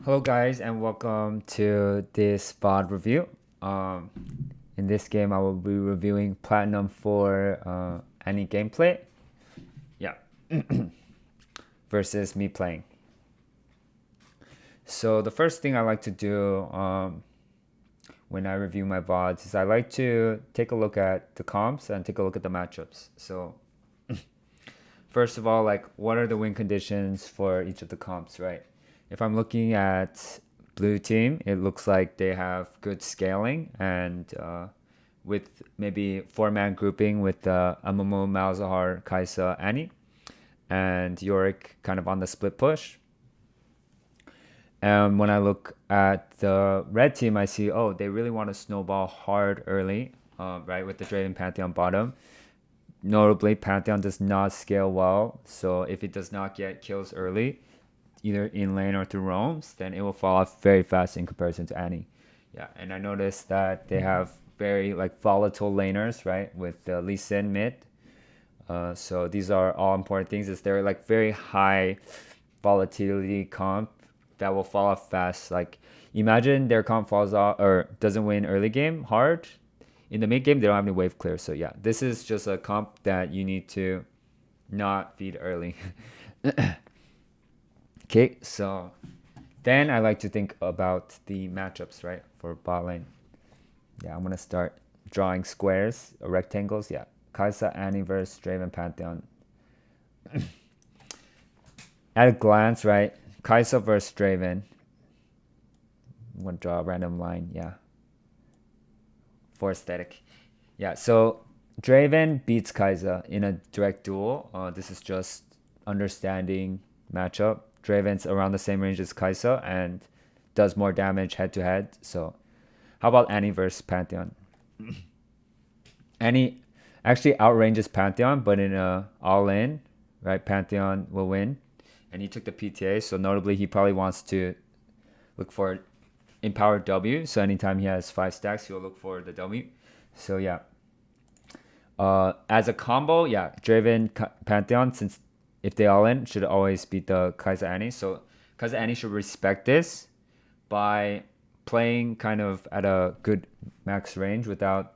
Hello guys and welcome to this VOD review. Um, in this game I will be reviewing Platinum for any gameplay. Yeah. Versus me playing. So the first thing I like to do when I review my VODs is I like to take a look at the comps and take a look at the matchups. So first of all, like what are the win conditions for each of the comps, right? If I'm looking at blue team, it looks like they have good scaling and with maybe four-man grouping with Amumu, Malzahar, Kaisa, Annie, and Yorick kind of on the split push. And when I look at the red team, I see, oh, they really want to snowball hard early, right, with the Draven Pantheon bottom. Notably, Pantheon does not scale well, so if it does not get kills early, either in lane or through roams, then it will fall off very fast in comparison to Annie. Yeah, and I noticed that they have very like volatile laners, right, with the Lee Sin mid. So these are all important things. Is they're like very high volatility comp that will fall off fast. Like imagine their comp falls off or doesn't win early game hard. In the mid game, they don't have any wave clear. So yeah, this is just a comp that you need to not feed early. Okay, so then I like to think about the matchups, right, for bot lane. Yeah, I'm gonna start drawing squares or rectangles. Yeah, Kai'Sa, Annie versus Draven Pantheon. At a glance, right, Kai'Sa versus Draven. I'm gonna draw a random line. Yeah, for aesthetic. Yeah, so Draven beats Kai'Sa in a direct duel. This is just understanding matchup. Draven's around the same range as Kai'Sa and does more damage head to head. So how about Annie versus Pantheon? Annie actually outranges Pantheon, but in a all in, right? Pantheon will win, and he took the PTA. So notably, he probably wants to look for empowered W. So anytime he has 5 stacks, he'll look for the W. So yeah, as a combo, yeah, Draven Pantheon, since if they all in, should always beat the Kai'Sa Annie. So Kai'Sa Annie should respect this by playing kind of at a good max range without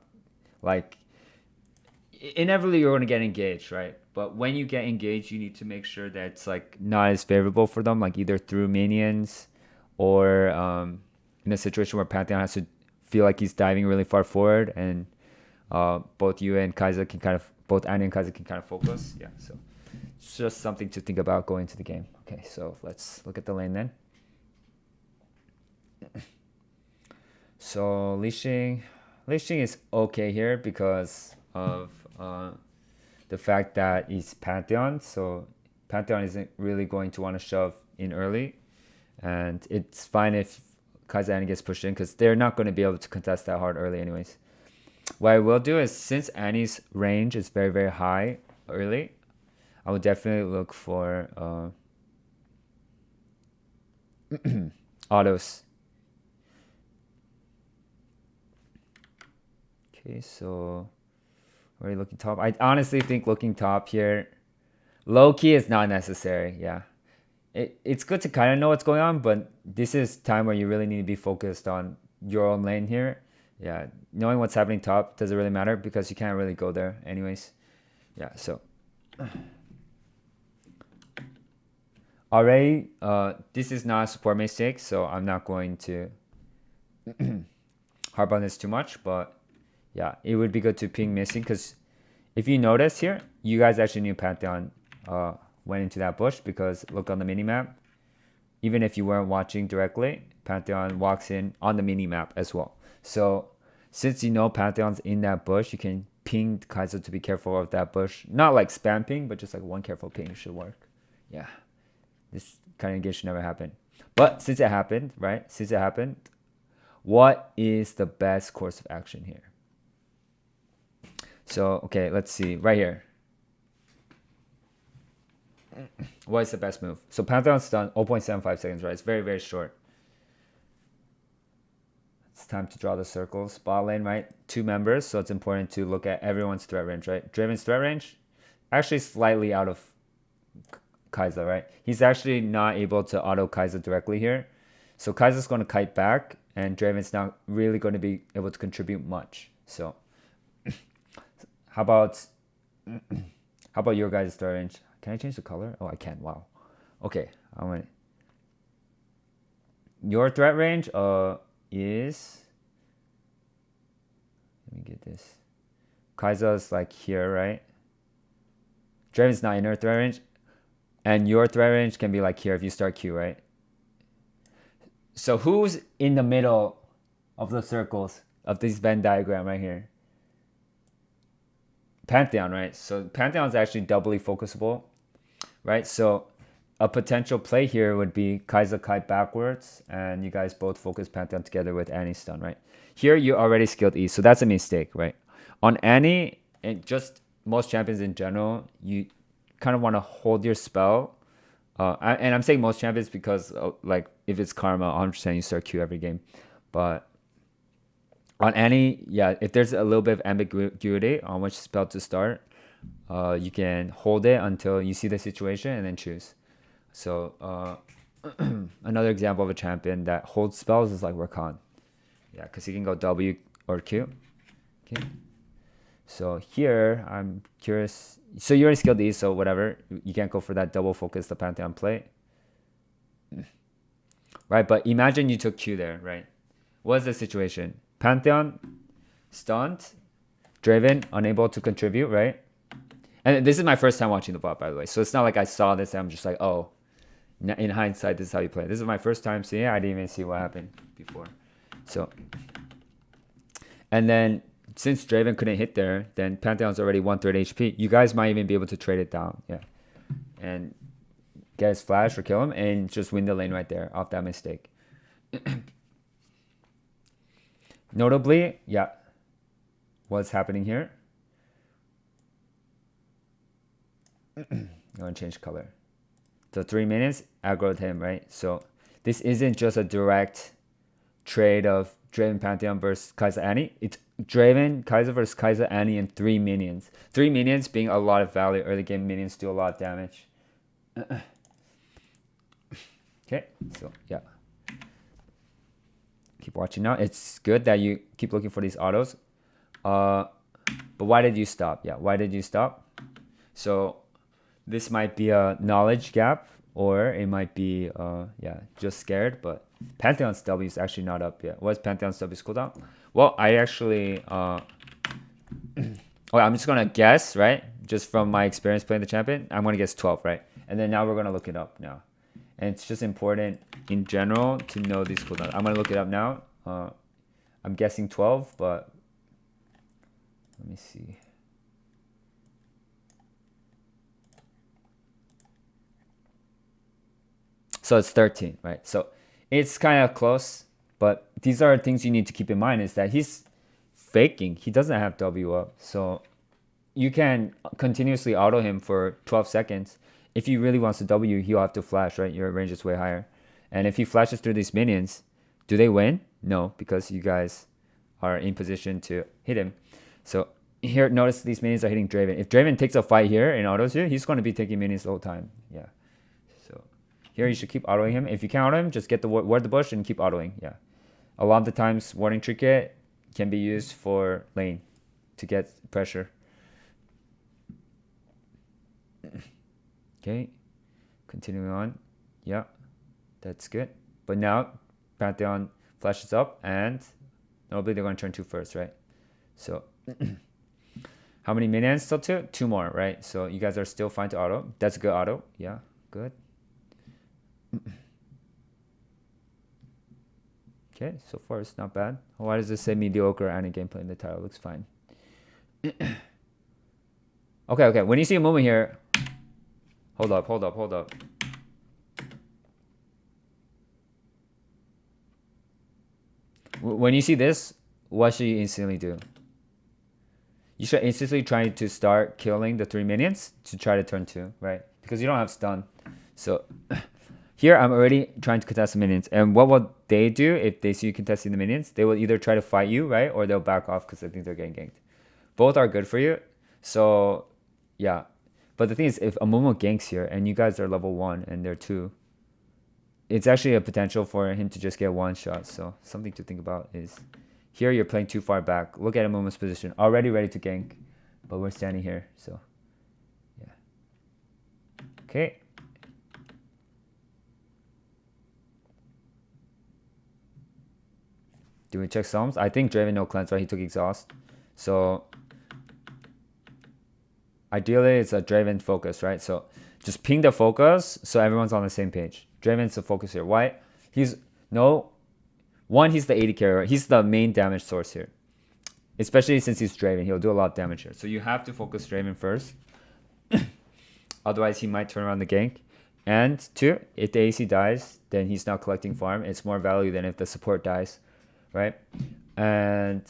like inevitably you're going to get engaged, right? But when you get engaged, you need to make sure that it's like not as favorable for them, like either through minions or in a situation where Pantheon has to feel like he's diving really far forward, and both you and Kai'Sa can kind of both Annie and Kai'Sa can kind of focus. Yeah, so it's just something to think about going into the game. Okay, so let's look at the lane then. So Li Xing is okay here because of the fact that he's Pantheon. So Pantheon isn't really going to want to shove in early, and it's fine if Kai'Sa Annie gets pushed in because they're not going to be able to contest that hard early anyways. What I will do is since Annie's range is very very high early, I would definitely look for autos. Okay, so are you looking top? I honestly think looking top here, low key is not necessary. Yeah, it's good to kind of know what's going on, but this is time where you really need to be focused on your own lane here. Yeah, knowing what's happening top doesn't really matter because you can't really go there anyways. Yeah, so already, this is not a support mistake, so I'm not going to harp on this too much, but yeah, it would be good to ping missing because if you notice here, you guys actually knew Pantheon went into that bush because look on the mini map. Even if you weren't watching directly, Pantheon walks in on the mini map as well. So since you know Pantheon's in that bush, you can ping Kai'Sa to be careful of that bush. Not like spam ping, but just like one careful ping should work. Yeah, this kind of game should never happen. But since it happened, right? Since it happened, what is the best course of action here? So, okay, let's see. Right here. What is the best move? So Pantheon stun 0.75 seconds, right? It's very, very short. It's time to draw the circles. Bot lane, right? 2 members, so it's important to look at everyone's threat range, right? Draven's threat range, actually slightly out of Kai'Sa, right? He's actually not able to auto Kai'Sa directly here. So Kaiser's going to kite back, and Draven's not really going to be able to contribute much. So how about your guys' threat range? Can I change the color? Oh, I can. Wow. Okay. I want your threat range is, let me get this. Kaiser's like here, right? Draven's not in her threat range. And your threat range can be like here if you start Q, right? So who's in the middle of the circles of this Venn diagram right here? Pantheon, right? So Pantheon is actually doubly focusable, right? So a potential play here would be Kaiser kite backwards, and you guys both focus Pantheon together with Annie stun, right? Here you already skilled E, so that's a mistake, right? On Annie, and just most champions in general, you kind of want to hold your spell. And I'm saying most champions because like if it's Karma, 100% you start Q every game. But on Annie, yeah, if there's a little bit of ambiguity on which spell to start, you can hold it until you see the situation and then choose. So another example of a champion that holds spells is like Rakan. Yeah, because he can go W or Q. Okay. So here, I'm curious. So you already skilled E, so whatever. You can't go for that double focus, the Pantheon play. Right, but imagine you took Q there, right? What's the situation? Pantheon, stunt, Draven, unable to contribute, right? And this is my first time watching the bot, by the way. So it's not like I saw this and I'm just like, oh, in hindsight, this is how you play. This is my first time seeing it. I didn't even see what happened before. So, and then since Draven couldn't hit there, then Pantheon's already 1/3 HP. You guys might even be able to trade it down, yeah, and get his flash or kill him and just win the lane right there off that mistake. Notably, yeah, what's happening here? I'm gonna change color. So 3 minutes aggroed him, right? So this isn't just a direct trade of Draven Pantheon versus Kaiser Annie. It's Draven Kaiser versus Kaiser Annie and 3 minions. 3 minions being a lot of value. Early game minions do a lot of damage. Okay, so yeah. Keep watching now. It's good that you keep looking for these autos. But why did you stop? Yeah, why did you stop? So this might be a knowledge gap, or it might be yeah, just scared. But Pantheon's W is actually not up yet. What's Pantheon's W's cooldown? Well, I actually okay, I'm just gonna guess, right? Just from my experience playing the champion, I'm gonna guess 12, right? And then now we're gonna look it up now. And it's just important in general to know these cooldowns. I'm gonna look it up now. I'm guessing 12, but let me see. So it's 13, right? So it's kind of close, but these are things you need to keep in mind is that he's faking. He doesn't have W up. So you can continuously auto him for 12 seconds. If he really wants to W, he'll have to flash, right? Your range is way higher. And if he flashes through these minions, do they win? No, because you guys are in position to hit him. So here, notice these minions are hitting Draven. If Draven takes a fight here and autos you, he's going to be taking minions the whole time. Yeah. So here you should keep autoing him. If you can't auto him, just get the ward the bush and keep autoing. Yeah. A lot of the times, warding trinket can be used for lane to get pressure. Okay, continuing on. Yeah, that's good. But now Pantheon flashes up, and normally they're going to turn 2 first, right? So how many minions still? 2? 2 more, right? So you guys are still fine to auto. That's a good auto. Yeah, good. Okay, so far it's not bad. Why does this say mediocre any gameplay in the title? Looks fine. Okay. When you see a movement here, hold up. When you see this, what should you instantly do? You should instantly try to start killing the 3 minions to try to turn 2, right? Because you don't have stun. So here I'm already trying to contest the minions. And what will they do if they see you contesting the minions? They will either try to fight you, right? Or they'll back off because they think they're getting ganked. Both are good for you. So yeah. But the thing is, if Amumu ganks here and you guys are level 1 and they're 2, it's actually a potential for him to just get one shot. So something to think about is here you're playing too far back. Look at a moment's position. Already ready to gank, but we're standing here. So yeah. Okay. Do we check Psalms? I think Draven no cleanse, right? He took exhaust. So ideally it's a Draven focus, right? So just ping the focus so everyone's on the same page. Draven's the focus here. Why? He's he's the AD carrier. He's the main damage source here. Especially since he's Draven, he'll do a lot of damage here. So you have to focus Draven first. Otherwise he might turn around the gank. And 2, if the AC dies, then he's not collecting farm. It's more value than if the support dies, right? And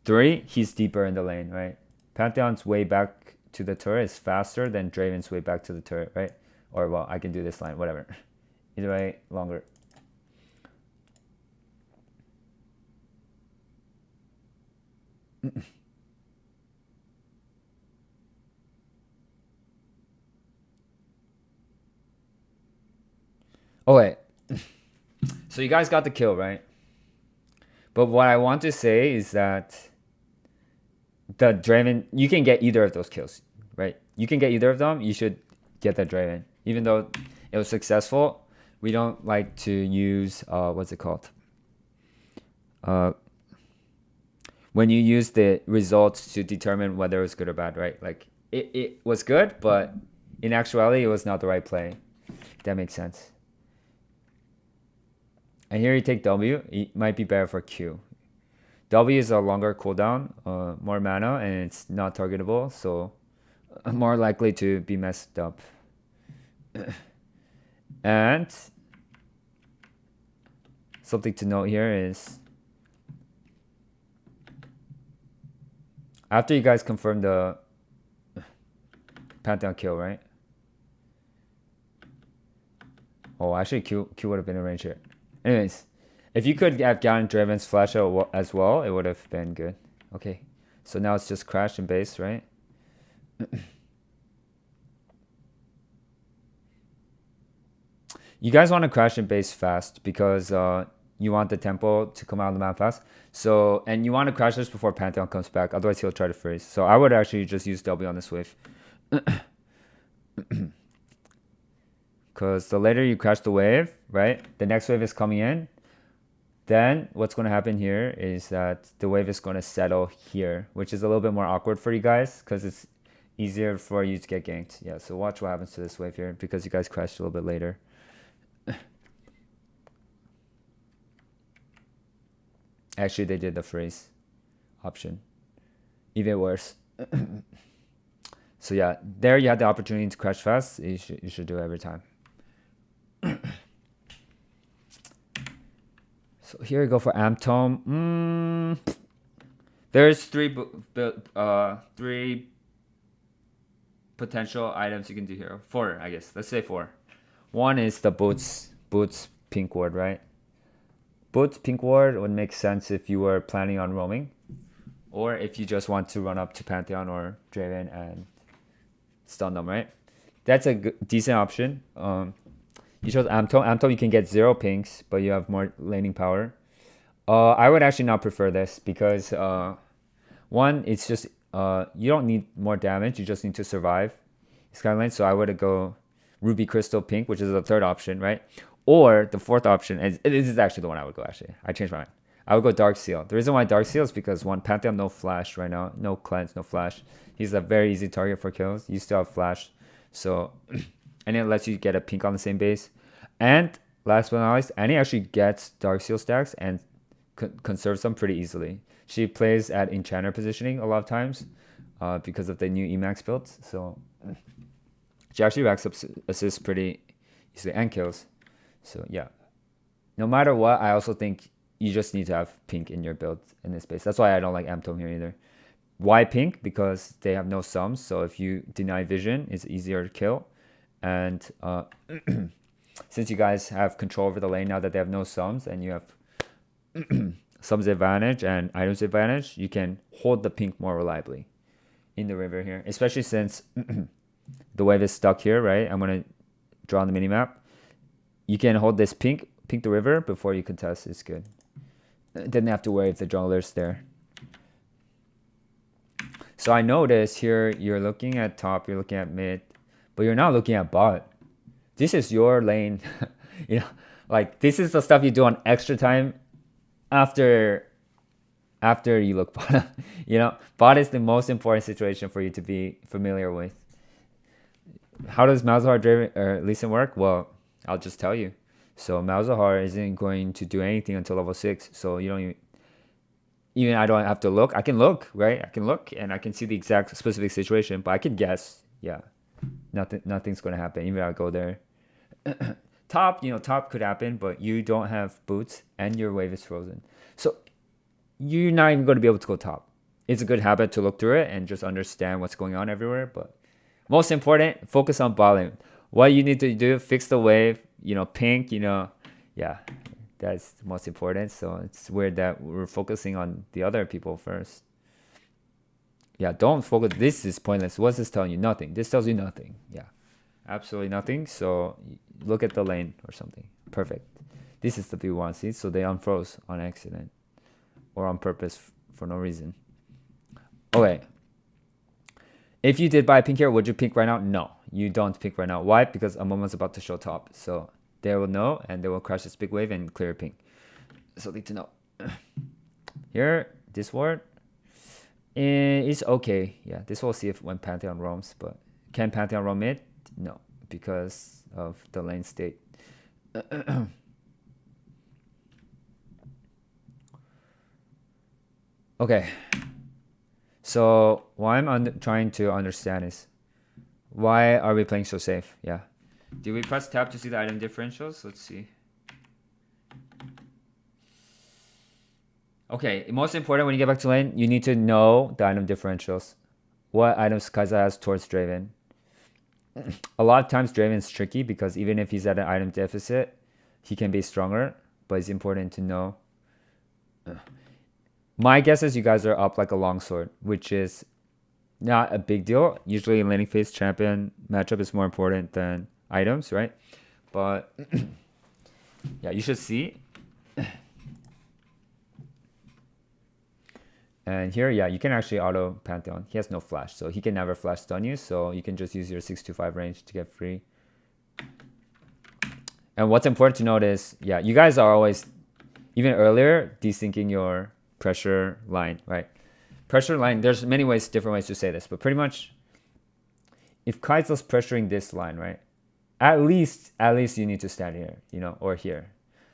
3, he's deeper in the lane, right? Pantheon's way back to the turret is faster than Draven's way back to the turret, right? Or, well, I can do this line, whatever. Either way, longer. Oh, wait. So you guys got the kill, right? But what I want to say is that the Draven, you can get either of those kills, right? You can get either of them. You should get the Draven. Even though it was successful, we don't like to use, what's it called? When you use the results to determine whether it was good or bad, right? Like, it was good, but in actuality, it was not the right play. That makes sense. And here you take W. It might be better for Q. W is a longer cooldown, more mana, and it's not targetable, so more likely to be messed up. And something to note here is after you guys confirm the Pantheon kill, right? Oh, actually Q would have been in range here. Anyways, if you could have gotten Draven's flash as well, it would have been good. Okay, so now it's just crash and base, right? You guys want to crash and base fast because you want the tempo to come out of the map fast. So, and you want to crash this before Pantheon comes back, otherwise he'll try to freeze. So I would actually just use W on this wave. Because the later you crash the wave, right, the next wave is coming in, then what's going to happen here is that the wave is going to settle here, which is a little bit more awkward for you guys because it's easier for you to get ganked. Yeah, so watch what happens to this wave here because you guys crashed a little bit later. Actually, they did the freeze option. Even worse. So yeah, there you had the opportunity to crash fast. You should do it every time. So here we go for Amtome. There's three potential items you can do here. 4, I guess. Let's say 4. One is the boots pink ward, right? Boots pink ward would make sense if you were planning on roaming, or if you just want to run up to Pantheon or Draven and stun them, right? That's a decent option. You chose Amtome. Amtome, you can get 0 pinks, but you have more laning power. I would actually not prefer this because one, it's just you don't need more damage. You just need to survive Skyline. So I would go Ruby Crystal Pink, which is the 3rd option, right? Or the 4th option, and this is actually the one I would go. Actually, I changed my mind. I would go Dark Seal. The reason why Dark Seal is because one, Pantheon no flash right now, no cleanse, no flash. He's a very easy target for kills. You still have flash, so and it lets you get a pink on the same base. And last but not least, Annie actually gets Dark Seal stacks and conserves them pretty easily. She plays at Enchanter positioning a lot of times because of the new Emax build. So she actually racks up assists pretty easily and kills. So yeah, no matter what, I also think you just need to have pink in your build in this base. That's why I don't like Amtome here either. Why pink? Because they have no sums. So if you deny vision, it's easier to kill. And since you guys have control over the lane now that they have no sums and you have sums advantage and items advantage, you can hold the pink more reliably in the river here. Especially since the wave is stuck here, right? I'm going to draw on the minimap. You can hold this pink the river before you contest. It's good. Didn't have to worry if the jungler's there. So I noticed here you're looking at top, you're looking at mid, but you're not looking at bot. This is your lane. You know, like this is the stuff you do on extra time after you look bot. You know, bot is the most important situation for you to be familiar with. How does Malzahar Draven or Lee Sin work? Well, I'll just tell you. So Malzahar isn't going to do anything until level 6. So you don't even I don't have to look. I can look, right? I can look and I can see the exact specific situation, but I can guess. Yeah. Nothing's going to happen even if I go there. Top could happen, but you don't have boots and your wave is frozen. So you're not even going to be able to go top. It's a good habit to look through it and just understand what's going on everywhere, but most important, focus on bottom. What you need to do, fix the wave, pink, yeah, that's the most important. So it's weird that we're focusing on the other people first. Yeah, don't focus. This is pointless. What's this telling you? Nothing. This tells you nothing. Yeah, absolutely nothing. So look at the lane or something. Perfect. This is the view we want to see. So they unfroze on accident or on purpose for no reason. Okay. If you did buy pink here, would you pink right now? No, you don't pink right now. Why? Because Amomo's about to show top. So they will know and they will crash this big wave and clear pink. So need to know. Here, this ward is okay. Yeah, this we'll see if when Pantheon roams. But can Pantheon roam mid? No, because of the lane state. Okay. So what I'm trying to understand is why are we playing so safe? Yeah. Did we press tab to see the item differentials? Let's see. Okay, most important when you get back to lane, you need to know the item differentials. What items Kai'Sa has towards Draven. A lot of times Draven's tricky because even if he's at an item deficit, he can be stronger, but it's important to know. My guess is you guys are up like a longsword, which is not a big deal. Usually in laning phase, champion matchup is more important than items, right? But yeah, you should see. And here, yeah, you can actually auto Pantheon. He has no flash, so he can never flash stun you. So you can just use your 625 range to get free. And what's important to note is, yeah, you guys are always, even earlier, desyncing your pressure line, right? Pressure line, there's many ways, different ways to say this, but pretty much if Kai'Sa's pressuring this line, right? At least you need to stand here, or here.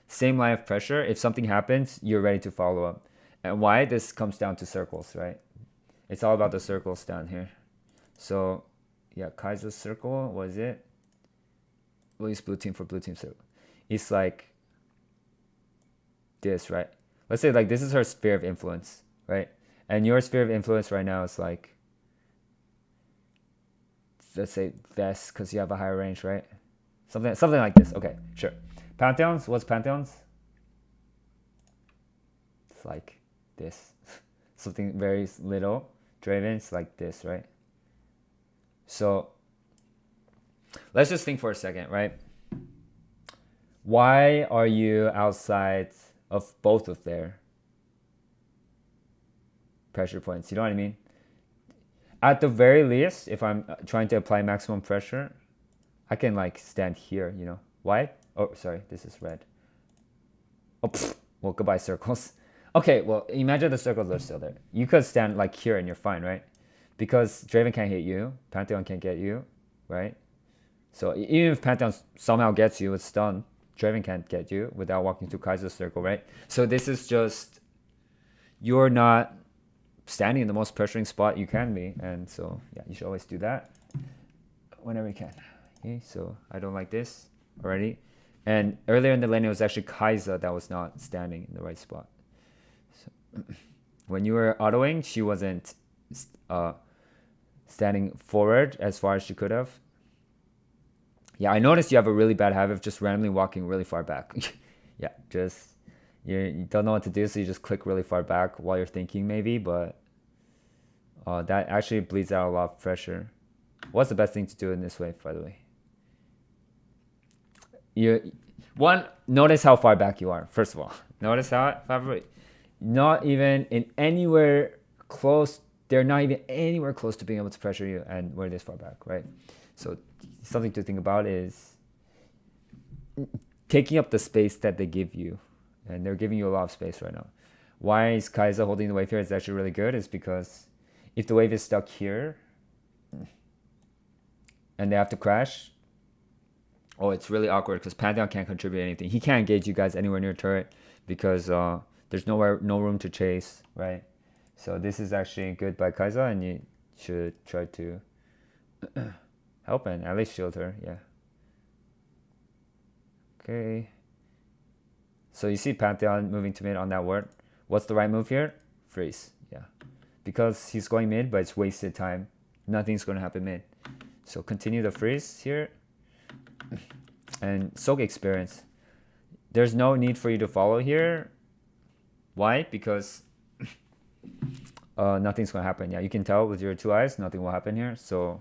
Same line of pressure. If something happens, you're ready to follow up. And why? This comes down to circles, right? It's all about the circles down here. So yeah, Kai'Sa's circle, what is it? We'll use blue team for blue team circle. It's like this, right? Let's say like this is her sphere of influence, right? And your sphere of influence right now is like, let's say this, because you have a higher range, right? Something like this. Okay, sure. Pantheons, what's Pantheons? It's like this. Something very little. Draven's like this, right? So let's just think for a second, right? Why are you outside of both of their pressure points? You know what I mean? At the very least, if I'm trying to apply maximum pressure, I can like stand here, Why? Oh, sorry, this is red. Oh, well, goodbye circles. Okay, well, imagine the circles are still there. You could stand like here and you're fine, right? Because Draven can't hit you, Pantheon can't get you, right? So even if Pantheon somehow gets you with stun, Draven can't get you without walking through Kai'Sa's circle, right? So this is just, you're not standing in the most pressuring spot you can be. And so, yeah, you should always do that whenever you can. Okay, so I don't like this already. And earlier in the lane, it was actually Kai'Sa that was not standing in the right spot. So when you were autoing, she wasn't standing forward as far as she could have. Yeah, I noticed you have a really bad habit of just randomly walking really far back. Yeah, just you don't know what to do, so you just click really far back while you're thinking maybe, but that actually bleeds out a lot of pressure. What's the best thing to do in this wave, by the way? One, notice how far back you are. First of all, notice how far. Not even in anywhere close. They're not even anywhere close to being able to pressure you, and we're this far back, right? So something to think about is taking up the space that they give you, and they're giving you a lot of space right now. Why is Kaiser holding the wave here? It's actually really good. Is because if the wave is stuck here and they have to crash, oh, it's really awkward because Pantheon can't contribute anything. He can't engage you guys anywhere near turret because there's no room to chase, right? So this is actually good by Kaiser, and you should try to help and at least shield her. Yeah. Okay. So you see Pantheon moving to mid on that ward. What's the right move here? Freeze. Yeah. Because he's going mid, but it's wasted time. Nothing's going to happen mid. So continue the freeze here. And soak experience. There's no need for you to follow here. Why? Because nothing's going to happen. Yeah, you can tell with your 2 eyes, nothing will happen here. So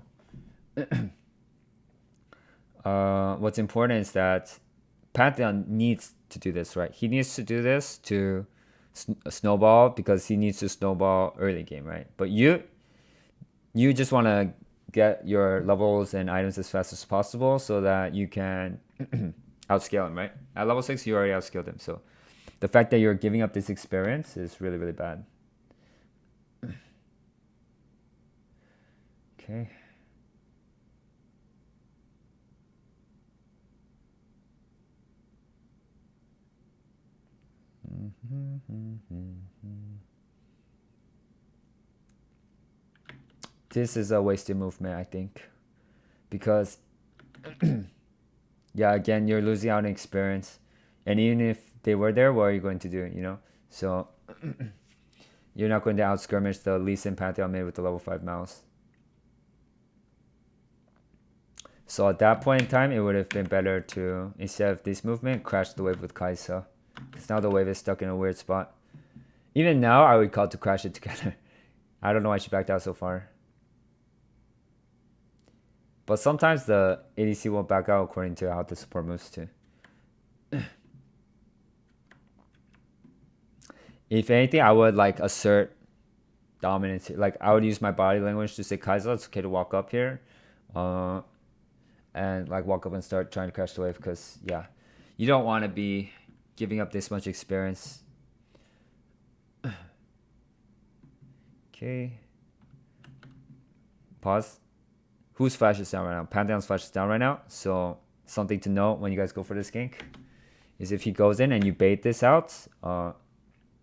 what's important is that Pantheon needs to do this, right? He needs to do this to snowball because he needs to snowball early game, right? But you just want to get your levels and items as fast as possible so that you can outscale him, right? At level 6, you already outscaled him. So the fact that you're giving up this experience is really, really bad. Okay. This is a wasted movement, I think, because yeah, again, you're losing out on experience, and even if they were there, what are you going to do? You know, so you're not going to out skirmish the Lee Sin Pantheon made with the level 5 mouse. So at that point in time, it would have been better to, instead of this movement, crash the wave with Kaisa. Because now the wave is stuck in a weird spot. Even now, I would call to crash it together. I don't know why she backed out so far. But sometimes the ADC will back out according to how the support moves too. If anything, I would like assert dominance. Like I would use my body language to say, Kaiser, it's okay to walk up here. And like walk up and start trying to crash the wave because yeah, you don't want to be giving up this much experience. Okay. Pause. Whose flash is down right now? Pantheon's flash is down right now. So something to note when you guys go for this gank is if he goes in and you bait this out,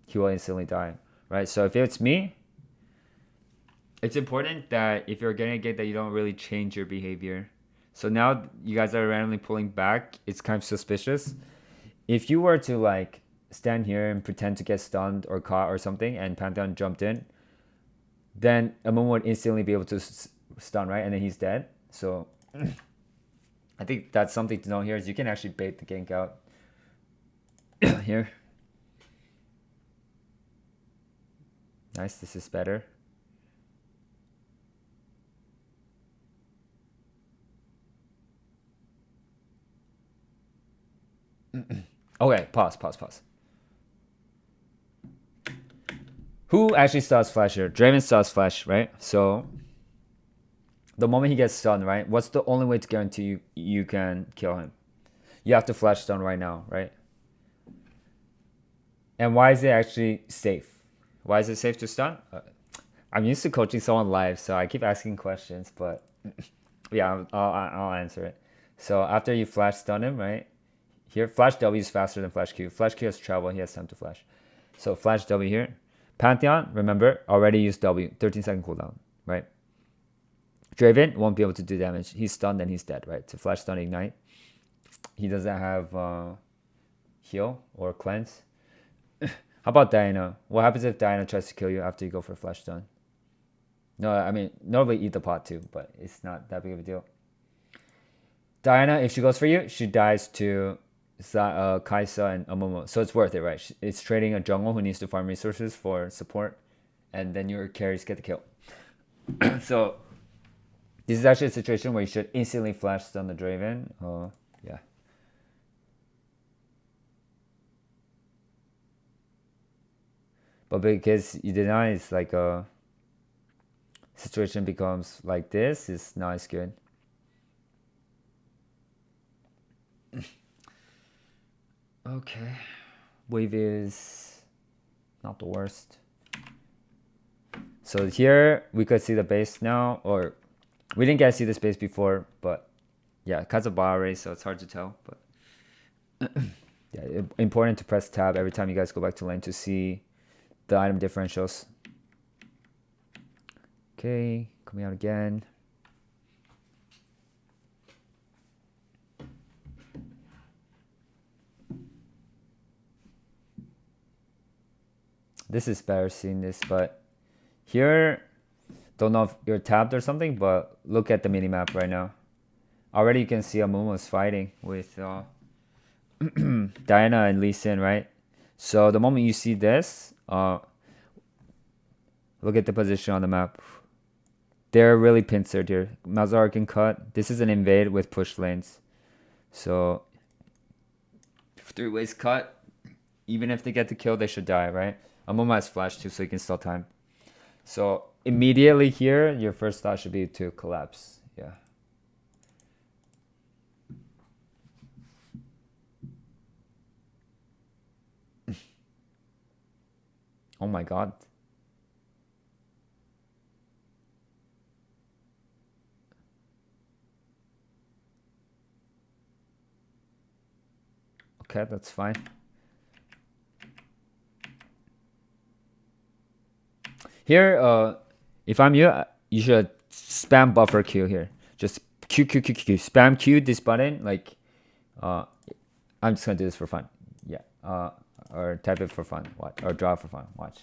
he will instantly die, right? So if it's me, it's important that if you're getting a gank that you don't really change your behavior. So now you guys are randomly pulling back. It's kind of suspicious. If you were to like stand here and pretend to get stunned or caught or something and Pantheon jumped in, then Amun would instantly be able to stun, right? And then he's dead. So I think that's something to know here is you can actually bait the gank out here. Nice, this is better. Okay, pause. Who actually starts flash here? Draven starts flash, right? So the moment he gets stunned, right? What's the only way to guarantee you can kill him? You have to flash stun right now, right? And why is it actually safe? Why is it safe to stun? I'm used to coaching someone live, so I keep asking questions, but yeah, I'll answer it. So after you flash stun him, right? Here, flash W is faster than flash Q. Flash Q has travel, he has time to flash. So flash W here. Pantheon, remember, already used W, 13-second cooldown, right? Draven won't be able to do damage. He's stunned and he's dead, right? To flash stun ignite. He doesn't have heal or cleanse. How about Diana? What happens if Diana tries to kill you after you go for flash stun? No, I mean, normally eat the pot too, but it's not that big of a deal. Diana, if she goes for you, she dies to Kaisa and Amumu. So it's worth it, right? It's trading a jungle who needs to farm resources for support, and then your carries get the kill. So this is actually a situation where you should instantly flash stun the Draven. Yeah. But because you deny, it's like a situation becomes like this. It's not as good. Okay, wave is not the worst. So here we could see the base now, or we didn't get to see this base before, but yeah, because of bar array, so it's hard to tell. But yeah, important to press tab every time you guys go back to lane to see the item differentials. Okay, coming out again. This is better seeing this, but here, don't know if you're tabbed or something, but look at the mini map right now. Already you can see Amumu's fighting with Diana and Lee Sin, right? So the moment you see this, look at the position on the map. They're really pincered here. Mazar can cut. This is an invade with push lanes. So 3 ways cut. Even if they get the kill, they should die, right? Amumu has flash too, so you can still time. So immediately here, your first thought should be to collapse. Yeah. Oh my god. Okay, that's fine. Here, if I'm you, you should spam buffer Q here. Just Q, Q, Q, Q, Q. Spam Q this button. Like, I'm just gonna do this for fun. Yeah. Or type it for fun. Watch. Or draw for fun. Watch.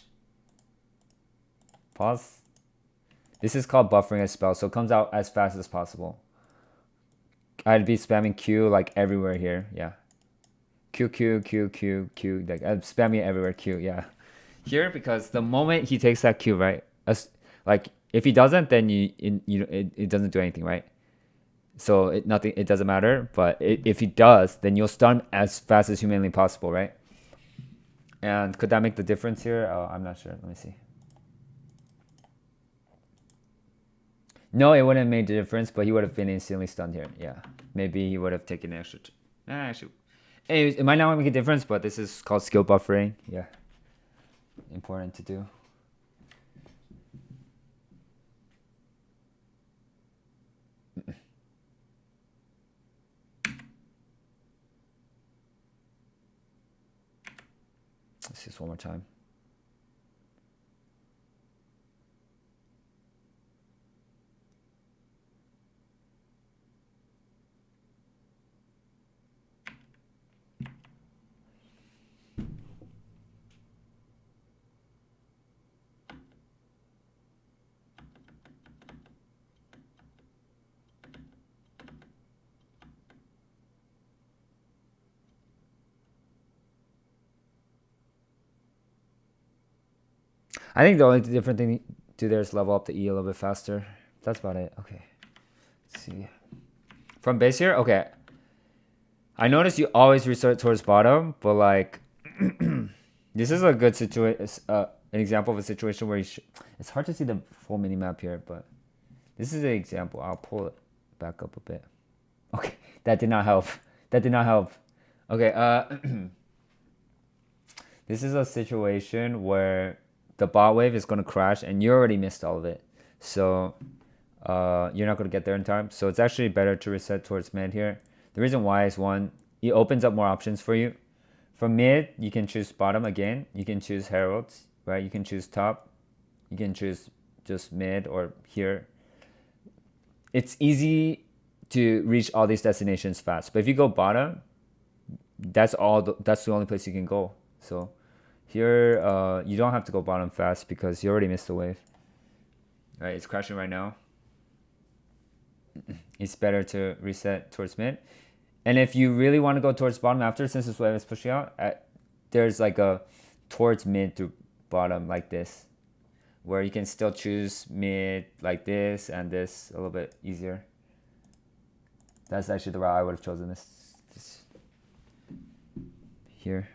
Pause. This is called buffering a spell, so it comes out as fast as possible. I'd be spamming Q like everywhere here. Yeah. Q, Q, Q, Q, Q. Like I'm spamming it everywhere. Q. Yeah. Here, because the moment he takes that Q, right? Like if he doesn't, then it doesn't do anything, right? So it doesn't matter. But if he does, then you'll stun as fast as humanly possible, right? And could that make the difference here? I'm not sure. Let me see. No, it wouldn't have made the difference, but he would have been instantly stunned here. Yeah, maybe he would have taken an extra. Actually, anyways, it might not make a difference, but this is called skill buffering. Yeah, important to do. Let's just one more time. I think the only different thing to there is level up the E a little bit faster. That's about it. Okay. Let's see. From base here? Okay. I noticed you always resort towards bottom, but like this is a good situation, an example of a situation where it's hard to see the full mini map here, but this is an example. I'll pull it back up a bit. Okay, that did not help. That did not help. Okay, this is a situation where the bot wave is going to crash and you already missed all of it. So you're not going to get there in time. So it's actually better to reset towards mid here. The reason why is one, it opens up more options for you. From mid, you can choose bottom again. You can choose heralds, right? You can choose top. You can choose just mid or here. It's easy to reach all these destinations fast. But if you go bottom, that's the only place you can go. So here, you don't have to go bottom fast because you already missed the wave. All right, it's crashing right now. It's better to reset towards mid. And if you really want to go towards bottom after, since this wave is pushing out, there's like a towards mid to bottom like this, where you can still choose mid like this and this a little bit easier. That's actually the route I would have chosen this here.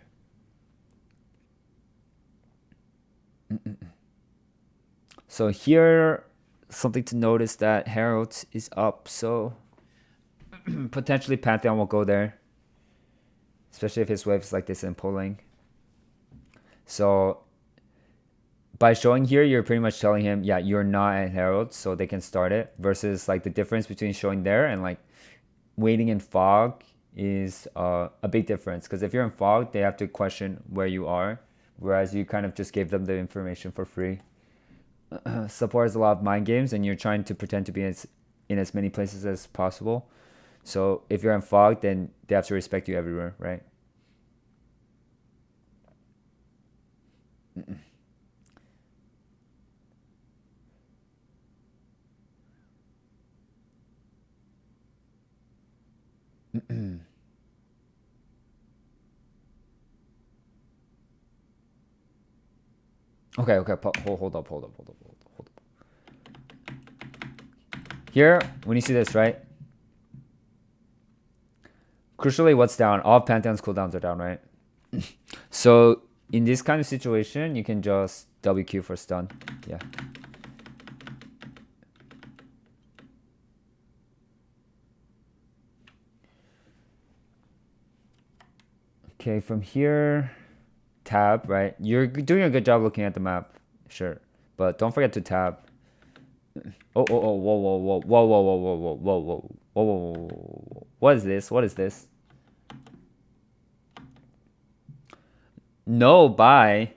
So here, something to notice that Herald is up, so potentially Pantheon will go there, especially if his wave is like this and pulling. So by showing here, you're pretty much telling him, yeah, you're not at Herald, so they can start it. Versus like the difference between showing there and like waiting in fog is a big difference. Because if you're in fog, they have to question where you are, whereas you kind of just gave them the information for free. Support is a lot of mind games, and you're trying to pretend to be in as many places as possible. So if you're in fog, then they have to respect you everywhere, right? Okay, hold up. Here, when you see this, right? Crucially, what's down? All of Pantheon's cooldowns are down, right? So in this kind of situation, you can just WQ for stun. Yeah. Okay, from here, tab, right? You're doing a good job looking at the map, sure. But don't forget to tab. Whoa, whoa. What is this? What is this? No, bye.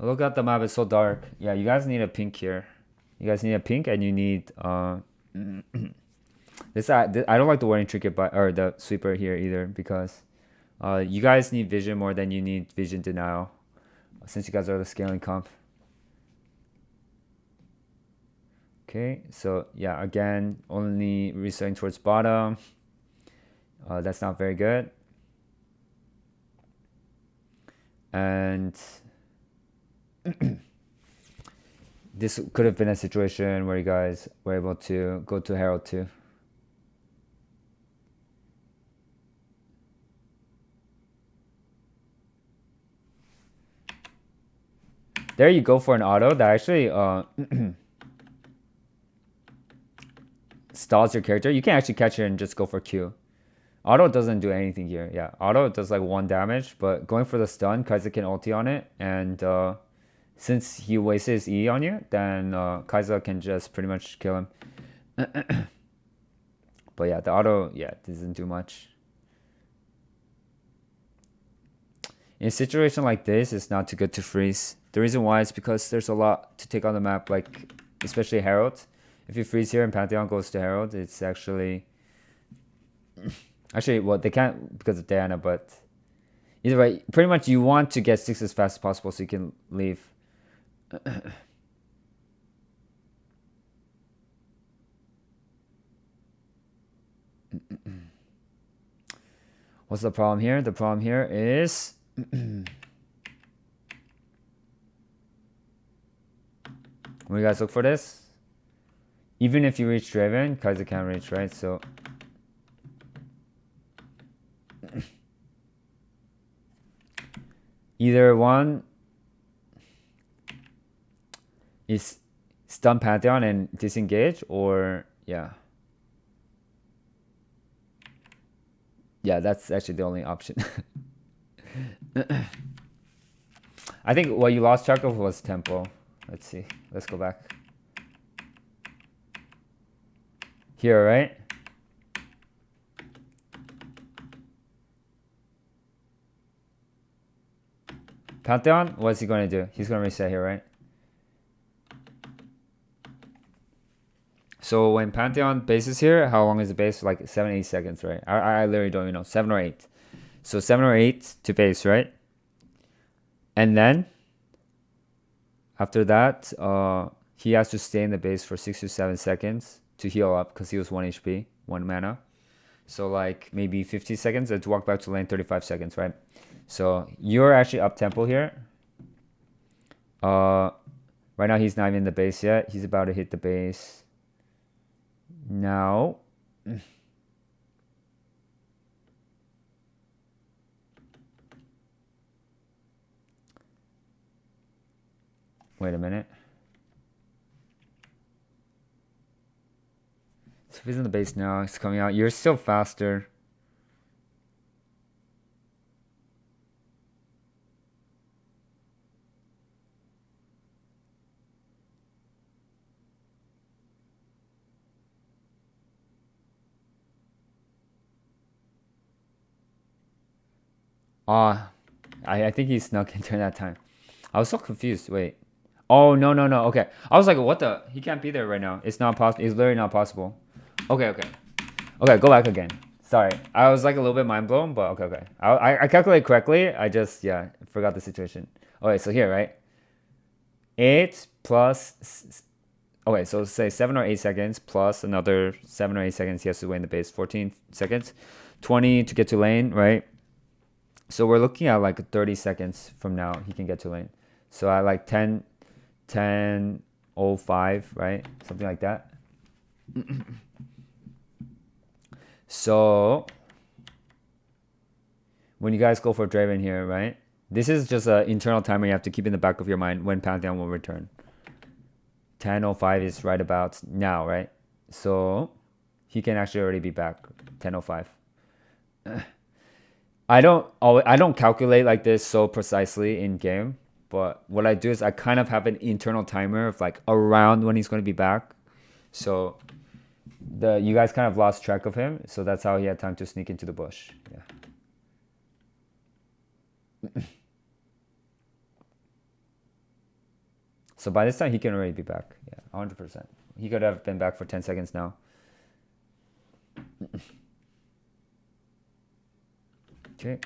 Look at the map, it's so dark. Yeah, you guys need a pink here. You guys need a pink, and you need this. I don't like the warning trinket, or the sweeper here either, because you guys need vision more than you need vision denial, since you guys are the scaling comp. Okay, so yeah, again, only resetting towards bottom. That's not very good. And this could have been a situation where you guys were able to go to Herald too. There you go for an auto that actually stalls your character. You can actually catch it and just go for Q. Auto doesn't do anything here. Yeah, auto does like 1 damage, but going for the stun, Kaiser can ulti on it, and since he wasted his E on you, then Kaiser can just pretty much kill him. But yeah, the auto, yeah, doesn't do much. In a situation like this, it's not too good to freeze. The reason why is because there's a lot to take on the map, like especially Herald. If you freeze here and Pantheon goes to Herald, it's actually well, they can't because of Diana, but either way, pretty much you want to get 6 as fast as possible so you can leave. What's the problem here? The problem here is when you guys look for this, even if you reach Draven, Kaiser can't reach, right? So either one is stun Pantheon and disengage, or yeah, that's actually the only option. I think what you lost track of was tempo. Let's see. Let's go back. Here, right? Pantheon, what's he going to do? He's going to reset here, right? So when Pantheon bases here, how long is the base? Like 7, 8 seconds, right? I literally don't even know. 7 or 8. So 7 or 8 to base, right? And then after that, he has to stay in the base for 6 to 7 seconds to heal up because he was 1 HP, 1 mana. So like maybe 50 seconds and to walk back to lane 35 seconds, right? So you're actually up tempo here. Right now he's not even in the base yet. He's about to hit the base. Now, wait a minute. So if he's in the base now, he's coming out. You're still faster. Ah, I think he snuck in during that time. I was so confused. Wait. Oh, no, no, no. Okay. I was like, what the? He can't be there right now. It's not possible. It's literally not possible. Okay, okay. Okay, go back again. Sorry. I was like a little bit mind blown, but okay, okay. I calculated correctly. I just, yeah, forgot the situation. Okay, so here, right? 8 plus. Okay, so say 7 or 8 seconds plus another 7 or 8 seconds he has to wait in the base. 14 seconds. 20 to get to lane, right? So we're looking at like 30 seconds from now he can get to lane. So at like 10:05, right? Something like that. So when you guys go for Draven here, right? This is just an internal timer you have to keep in the back of your mind when Pantheon will return. 10:05 is right about now, right? So he can actually already be back 10:05. I don't calculate like this so precisely in game, but what I do is I kind of have an internal timer of like around when he's going to be back. So you guys kind of lost track of him, so that's how he had time to sneak into the bush. Yeah. So by this time he can already be back. Yeah, 100%. He could have been back for 10 seconds now. Okay.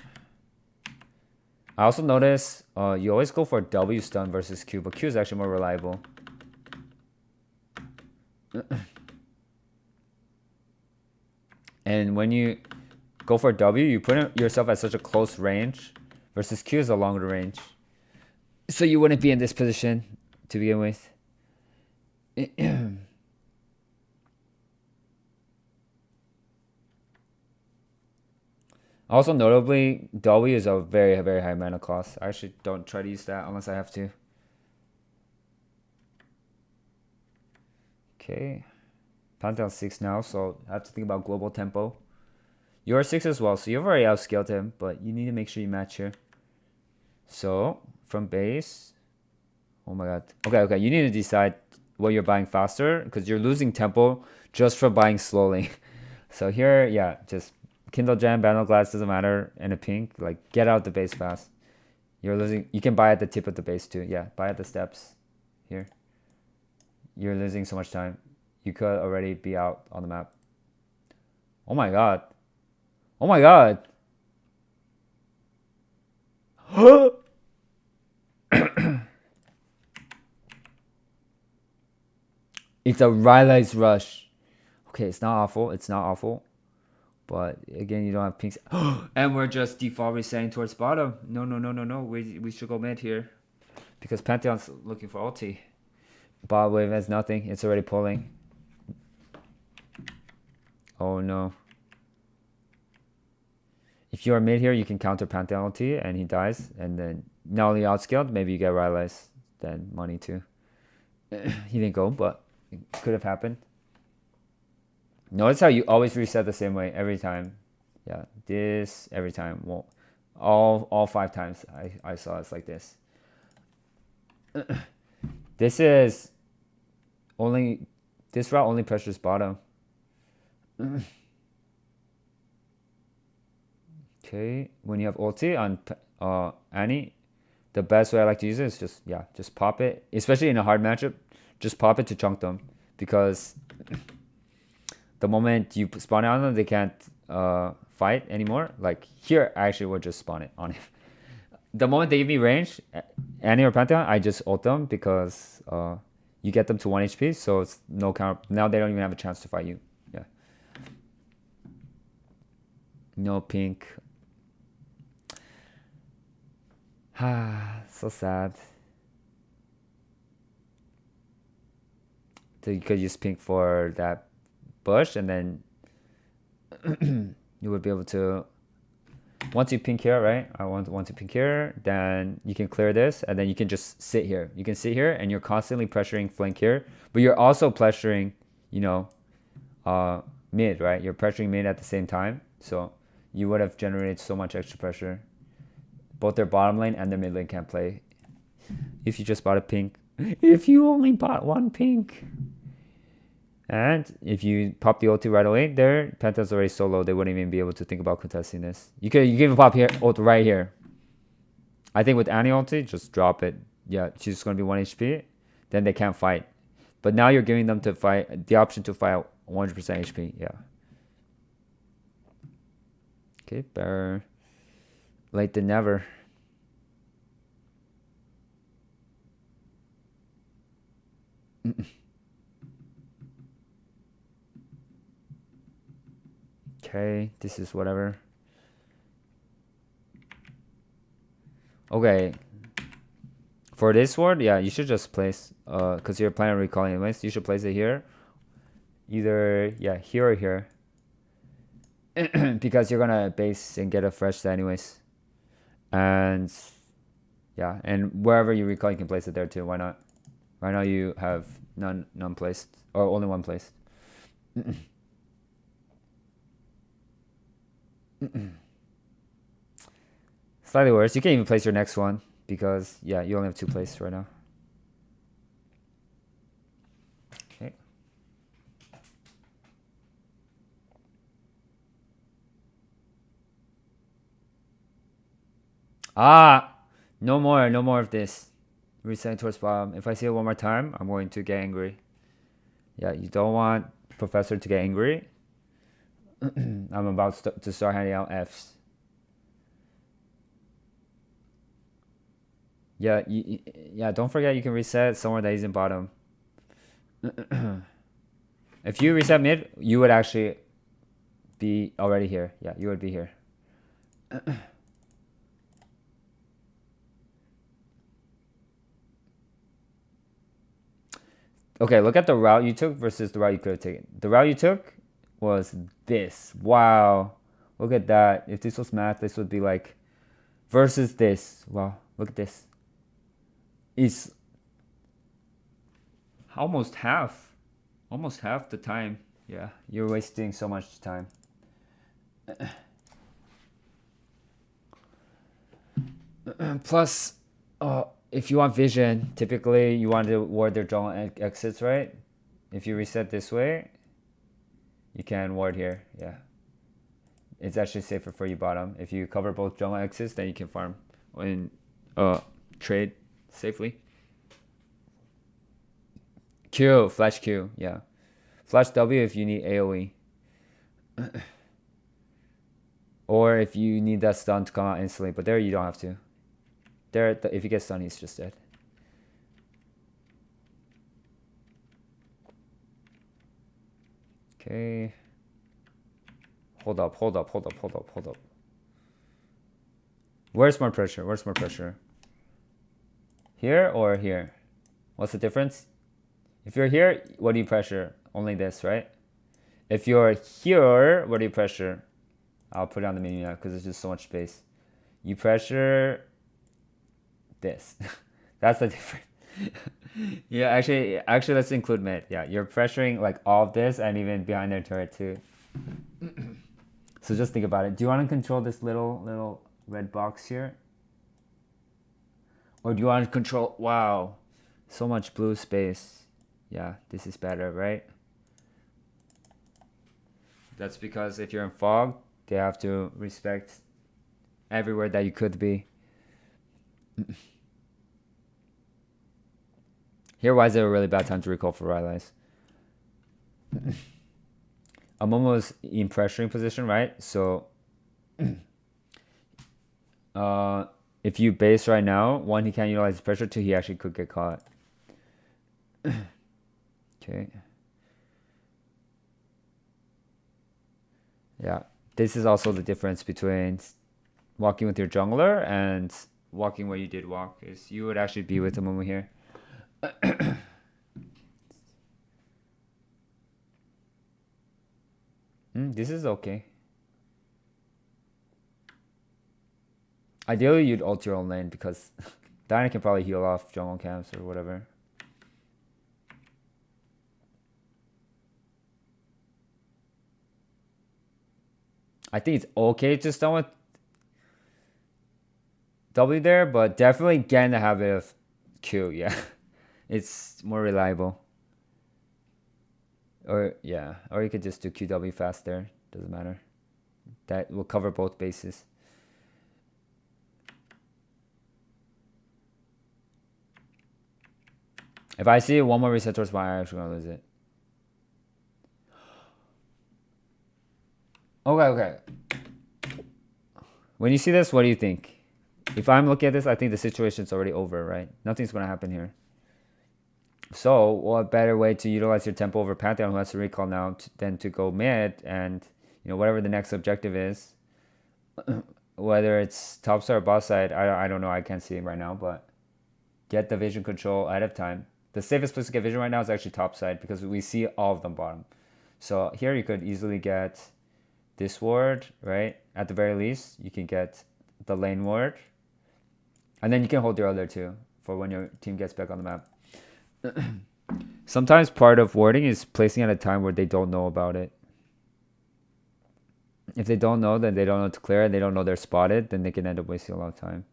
I also notice you always go for W stun versus Q, but Q is actually more reliable. And when you go for W, you put yourself at such a close range versus Q is a longer range. So you wouldn't be in this position to begin with. Also, notably, W is a very, very high mana cost. I actually don't try to use that unless I have to. Okay. Pantheon 6 now, so I have to think about global tempo. You're 6 as well, so you've already outscaled him, but you need to make sure you match here. So, from base... Oh my god. Okay, okay, you need to decide what you're buying faster, because you're losing tempo just for buying slowly. So here, yeah, just Kindle Gem, Battle Glass, doesn't matter, and a pink. Like, get out the base fast. You're losing... You can buy at the tip of the base too. Yeah, buy at the steps. Here. You're losing so much time. You could already be out on the map. Oh my god. Oh my god. It's a Riley's rush. Okay, it's not awful. It's not awful. But again, you don't have pinks. And we're just default resetting towards bottom. No, no, no, no, no. We should go mid here. Because Pantheon's looking for ulti. Bot wave has nothing. It's already pulling. Oh no. If you are mid here, you can counter Pantheon ulti and he dies. And then not only outscaled, maybe you get Riley's. Then money too. He didn't go, but it could have happened. Notice how you always reset the same way every time. Yeah, this every time. Well, all 5 times I saw it's like this. This is only... This route only pressures bottom. Okay, when you have ulti on Annie, the best way I like to use it is just pop it. Especially in a hard matchup, just pop it to chunk them. Because the moment you spawn it on them, they can't fight anymore. Like here, I actually would just spawn it on him. The moment they give me range, Annie or Pantheon, I just ult them because you get them to 1 HP, so it's no counter. Now they don't even have a chance to fight you. Yeah. No pink. So sad. So you could use pink for that bush, and then you would be able to... Once you pink here, right? Once you pink here, then you can clear this, and then you can just sit here. You can sit here, and you're constantly pressuring flank here, but you're also pressuring, you know, mid, right? You're pressuring mid at the same time, so you would have generated so much extra pressure. Both their bottom lane and their mid lane can't play. If you just bought a pink, if you only bought one pink, and if you pop the ulti right away, their Penta's already so low they wouldn't even be able to think about contesting this. You can even pop here ult right here. I think with Annie ulti, just drop it. Yeah, she's just gonna be 1 HP. Then they can't fight. But now you're giving them to fight the option to fight 100% HP. Yeah. Okay, better late than never. Okay, this is whatever. Okay. For this ward, yeah, you should just place, because you're planning on recalling anyways, you should place it here. Either, yeah, here or here. Because you're gonna base and get a fresh set anyways. And, yeah, and wherever you recall, you can place it there too. Why not? Right now you have none placed, or only one placed. Slightly worse. You can't even place your next one because, yeah, you only have 2 placed right now. Okay. Ah! No more of this. Resetting towards bottom. If I see it one more time, I'm going to get angry. Yeah, you don't want Professor to get angry. I'm about to start handing out Fs. Yeah, yeah. Don't forget you can reset somewhere that is in bottom. If you reset mid, you would actually be already here. Yeah, you would be here. Okay, look at the route you took versus the route you could have taken. The route you took was this. Wow. Look at that. If this was math, this would be like versus this. Wow. Look at this. It's almost half. Almost half the time. Yeah, you're wasting so much time. Plus, if you want vision, typically you want to ward their jungle exits, right? If you reset this way, you can ward here. Yeah. It's actually safer for you bottom. If you cover both jungle exits, then you can farm and trade safely. Q, flash Q, yeah. Flash W if you need AoE. Or if you need that stun to come out instantly, but there you don't have to. There, if you get stunned, he's just dead. Okay. Hold up. Where's more pressure? Here or here? What's the difference? If you're here, what do you pressure? Only this, right? If you're here, what do you pressure? I'll put it on the menu now because there's just so much space. You pressure this. That's the difference. Yeah, actually, let's include mid. Yeah, you're pressuring like all of this and even behind their turret too. So just think about it. Do you want to control this little red box here? Or do you want to control, wow, so much blue space. Yeah, this is better, right? That's because if you're in fog, they have to respect everywhere that you could be. Here, why is it a really bad time to recall for Rylai's? Amomo's in pressuring position, right? So if you base right now, 1, he can't utilize pressure, 2, he actually could get caught. Okay. Yeah. This is also the difference between walking with your jungler and walking where you did walk. Is you would actually be with Amomo here. This is okay. Ideally, you'd ult your own lane because Diana can probably heal off jungle camps or whatever. I think it's okay to stun with W there, but definitely get in the habit of Q. Yeah, it's more reliable. Or yeah, or you could just do QW fast there. Doesn't matter. That will cover both bases. If I see one more reset towards my eye, I'm actually gonna lose it. Okay. When you see this, what do you think? If I'm looking at this, I think the situation's already over, right? Nothing's gonna happen here. So, what better way to utilize your tempo over Pantheon, who has to recall now, than to go mid and whatever the next objective is, whether it's top side or boss side, I don't know. I can't see it right now, but get the vision control ahead of time. The safest place to get vision right now is actually top side because we see all of them bottom. So here you could easily get this ward, right? At the very least, you can get the lane ward. And then you can hold your other two for when your team gets back on the map. Sometimes part of warding is placing at a time where they don't know about it. If they don't know, then they don't know to clear, and they don't know they're spotted, then they can end up wasting a lot of time.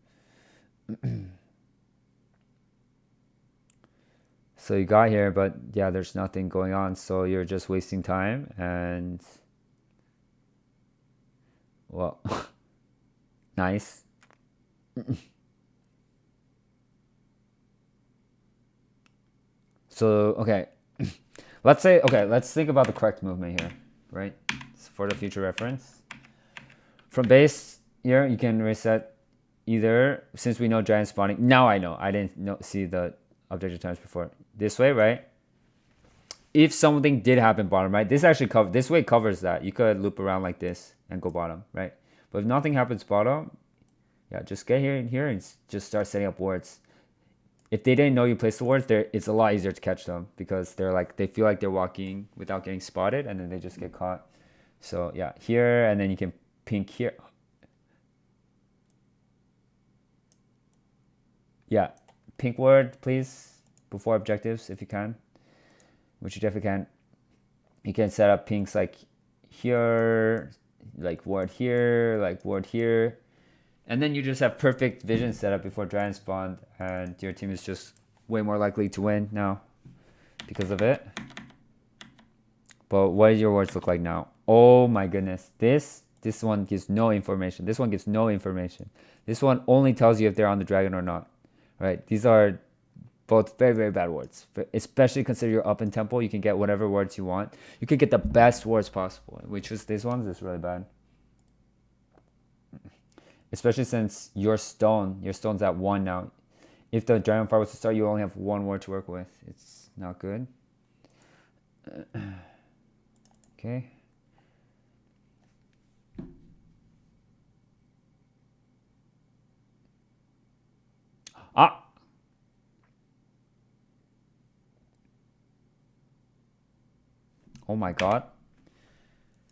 So you got here, but yeah, there's nothing going on, so you're just wasting time, and well, nice. So okay, let's think about the correct movement here, right? For the future reference. From base here, you can reset either, since we know giant spawning. Now I know. I didn't see the objective times before. This way, right? If something did happen bottom, right? This way covers that. You could loop around like this and go bottom, right? But if nothing happens bottom, yeah, just get here and just start setting up wards. If they didn't know you placed the wards, it's a lot easier to catch them because they feel like they're walking without getting spotted, and then they just get caught. So yeah, here, and then you can pink here. Yeah, pink ward, please, before objectives if you can, which you definitely can. You can set up pinks like here, like ward here, and then you just have perfect vision set up before dragon spawn, and your team is just way more likely to win now because of it. But what does your wards look like now? Oh my goodness, this one gives no information. This one gives no information. This one only tells you if they're on the dragon or not. Right? These are both very, very bad wards. Especially consider you're up in tempo. You can get whatever wards you want. You can get the best wards possible, which is these ones is really bad. Especially since your stone's at 1 now. If the dragon fire was to start, you only have 1 ward to work with. It's not good. Okay. Ah! Oh my god.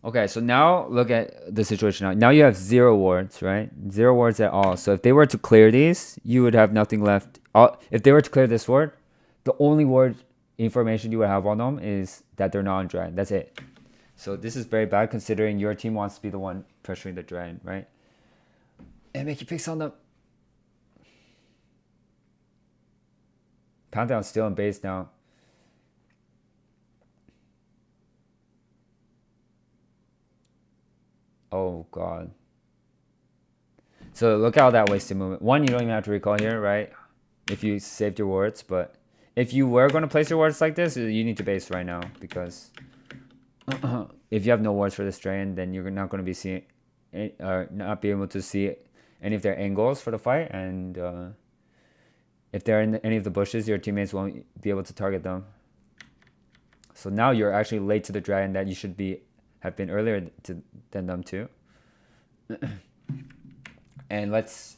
Okay, so now look at the situation now. Now you have 0 wards, right? 0 wards at all. So if they were to clear these, you would have nothing left. If they were to clear this ward, the only ward information you would have on them is that they're not on dragon. That's it. So this is very bad considering your team wants to be the one pressuring the dragon, right? And make you picks on them. Pantheon's still in base now. Oh god. So look how that wasted movement. One, you don't even have to recall here, right? If you saved your wards, but if you were going to place your wards like this, you need to base right now because if you have no wards for this dragon, then you're not going to be seeing, or not be able to see any of their angles for the fight, and if they're in any of the bushes, your teammates won't be able to target them. So now you're actually late to the dragon that you should have been earlier than them too. And let's,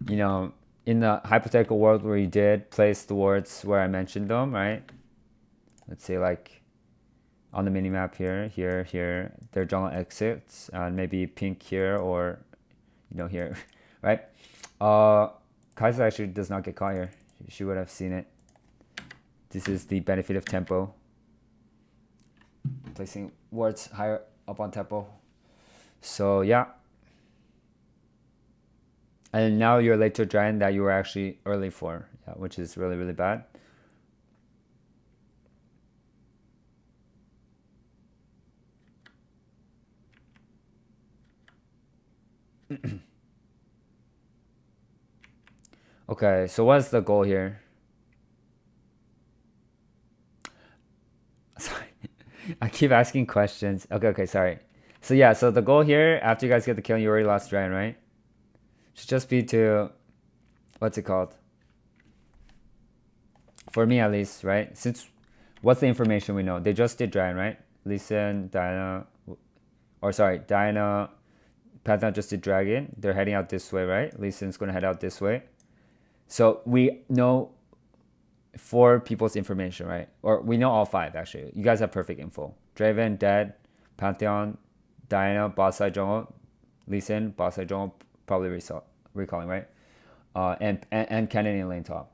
in the hypothetical world where you did place the wards where I mentioned them, right? Let's say like on the mini map here, their jungle exits, and maybe pink here or, here, right? Kai'Sa actually does not get caught here. She would have seen it. This is the benefit of tempo. Placing wards higher up on tempo. So yeah. And now you're late to a giant that you were actually early for, yeah, which is really, really bad. Okay, so what's the goal here? Sorry, I keep asking questions. Okay, sorry. So yeah, so the goal here, after you guys get the kill, you already lost giant, right? Should just be to, what's it called? For me at least, right? Since, what's the information we know? They just did giant, right? Listen, Diana, or sorry, Diana, Pantheon just did dragon. They're heading out this way, right? Lisan's gonna head out this way. So we know four people's information, right? Or we know all five actually. You guys have perfect info. Draven, Dead, Pantheon, Diana, boss side jungle, Lee Sin, boss side jungle, probably recalling, right? And Kennedy in lane top.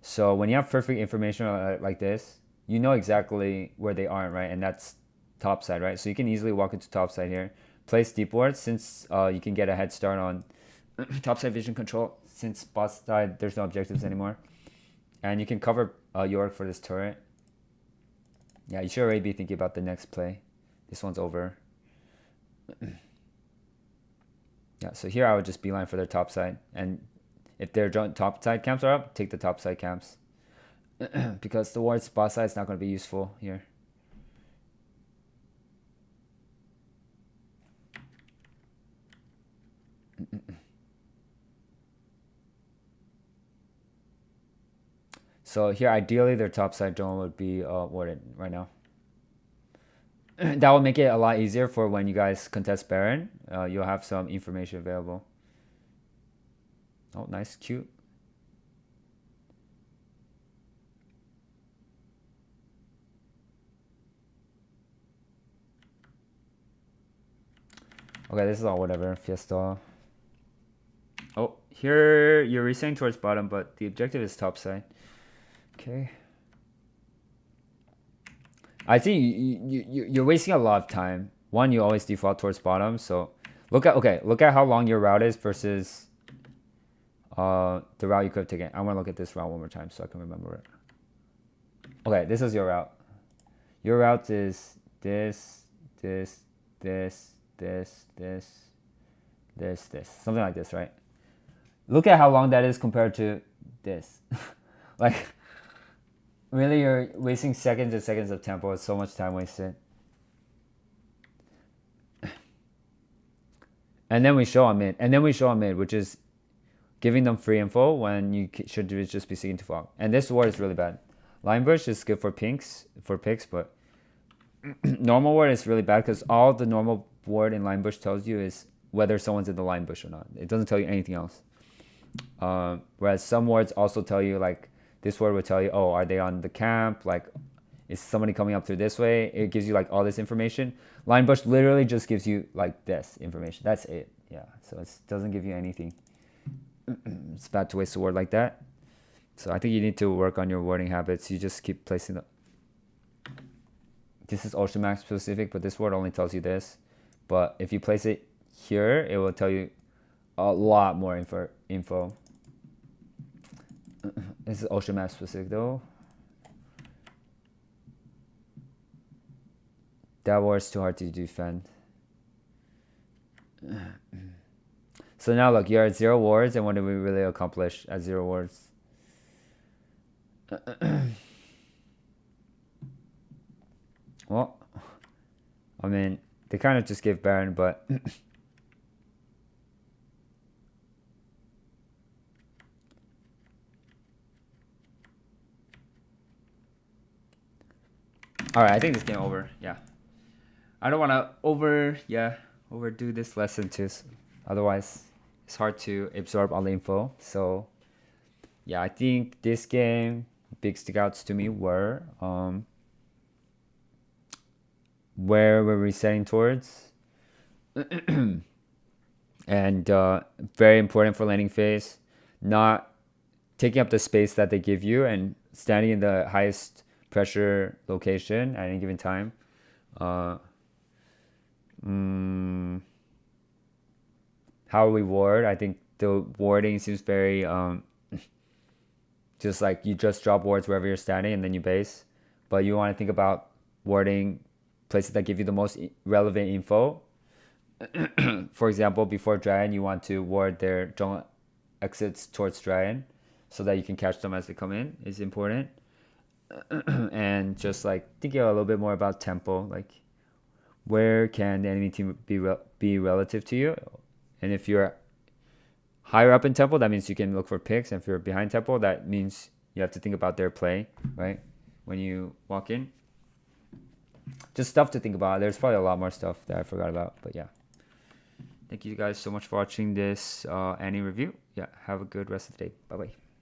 So when you have perfect information like this, you know exactly where they are, right? And that's top side, right? So you can easily walk into top side here, place deep ward since you can get a head start on top side vision control since boss side there's no objectives anymore. And you can cover York for this turret. Yeah, you should already be thinking about the next play. This one's over. Yeah, so here I would just beeline for their top side. And if their top side camps are up, take the top side camps. Because the ward's boss side is not going to be useful here. So here, ideally, their top side drone would be warded right now. That will make it a lot easier for when you guys contest Baron. You'll have some information available. Oh, nice, cute. Okay, this is all whatever. Fiesta. Oh, here you're resetting towards bottom, but the objective is top side. Okay. I think you're wasting a lot of time. One, you always default towards bottom, so look at how long your route is versus the route you could have taken. I want to look at this route one more time so I can remember it. Okay, this is your route. Your route is this, this, this, this, this, this, something like this, right? Look at how long that is compared to this. Like, really, you're wasting seconds and seconds of tempo. It's so much time wasted. And then we show on mid, which is giving them free info when you should just be seeking to fog. And this ward is really bad. Line bush is good for picks, but normal ward is really bad because all the normal ward in line bush tells you is whether someone's in the line bush or not. It doesn't tell you anything else. Whereas some wards also tell you, like this ward would tell you, oh, are they on the camp? Like, is somebody coming up through this way? It gives you like all this information. Line bush literally just gives you like this information. That's it. Yeah. So it doesn't give you anything. It's bad to waste a ward like that. So I think you need to work on your warding habits. You just keep placing the. This is Ultra Max specific, but this ward only tells you this. But if you place it here, it will tell you a lot more info. This is Ultra Max specific though. That ward's too hard to defend. So now look, you're at 0 wards, and what did we really accomplish at 0 wards? Well, I mean, they kind of just gave Baron, but all right, I think this game over. Yeah, I don't want to overdo this lesson too. Otherwise, it's hard to absorb all the info. So, yeah, I think this game big stickouts to me were where we're resetting towards, and very important for landing phase, not taking up the space that they give you and standing in the highest pressure location at any given time. how we ward. I think the warding seems very just like you just drop wards wherever you're standing and then you base. But you want to think about warding places that give you the most relevant info. For example, before Dragon, you want to ward their jungle exits towards Dragon so that you can catch them as they come in is important. And just like thinking a little bit more about tempo, like where can the enemy team be relative to you? And if you're higher up in tempo, that means you can look for picks. And if you're behind tempo, that means you have to think about their play, right? When you walk in. Just stuff to think about. There's probably a lot more stuff that I forgot about, but yeah. Thank you guys so much for watching this Annie review. Yeah, have a good rest of the day. Bye-bye.